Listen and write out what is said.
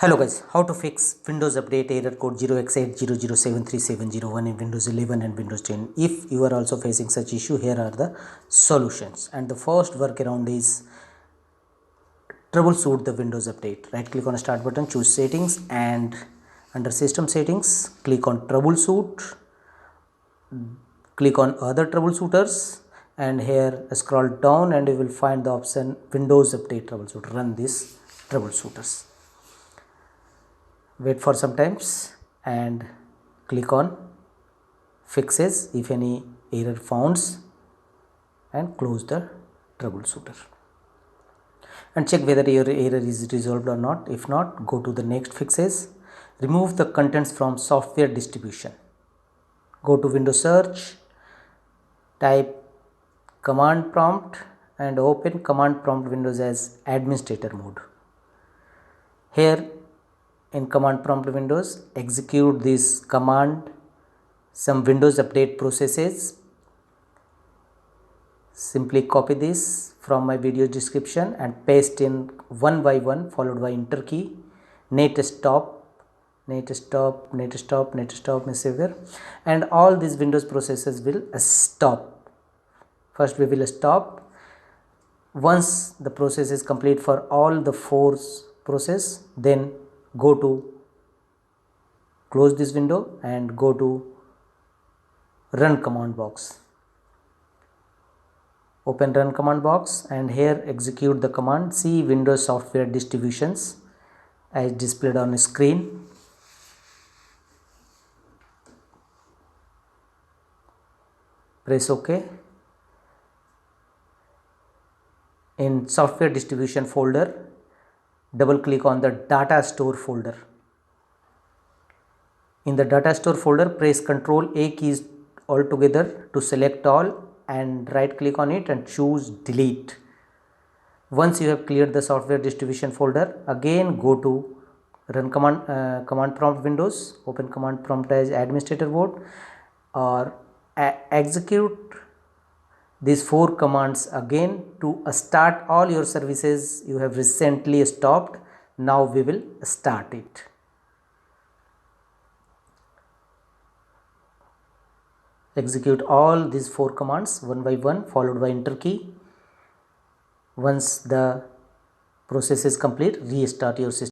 Hello guys, how to fix Windows Update error code 0x80073701 in Windows 11 and Windows 10. If you are also facing such issue, here are the solutions. And the first workaround is troubleshoot the Windows Update. Right click on start button, choose settings, and under system settings, click on troubleshoot, click on other troubleshooters, and here scroll down and you will find the option Windows Update troubleshoot. Run this troubleshooters. Wait for some times and click on fixes if any error founds and close the troubleshooter and check whether your error is resolved or not. If not, go to the next fixes. Remove the contents from software distribution. Go to Windows search, type command prompt and open command prompt windows as administrator mode. Here in command prompt windows, execute this command, some Windows update processes. Simply copy this from my video description and paste in one by one followed by enter key. Net stop msiserver, and all these Windows processes will stop. First we will stop. Once the process is complete for all the four process, then go to close this window and go to run command box. Open run command box and here execute the command. See Windows software distributions as displayed on the screen. Press OK. In software distribution folder, double click on the data store folder. In the data store folder, press Ctrl A keys all together to select all and right click on it and choose delete. Once you have cleared the software distribution folder, again go to run command prompt windows, open command prompt as administrator mode, or execute these four commands again to start all your services you have recently stopped. Now we will start it. Execute all these four commands one by one followed by enter key. Once the process is complete, restart your system.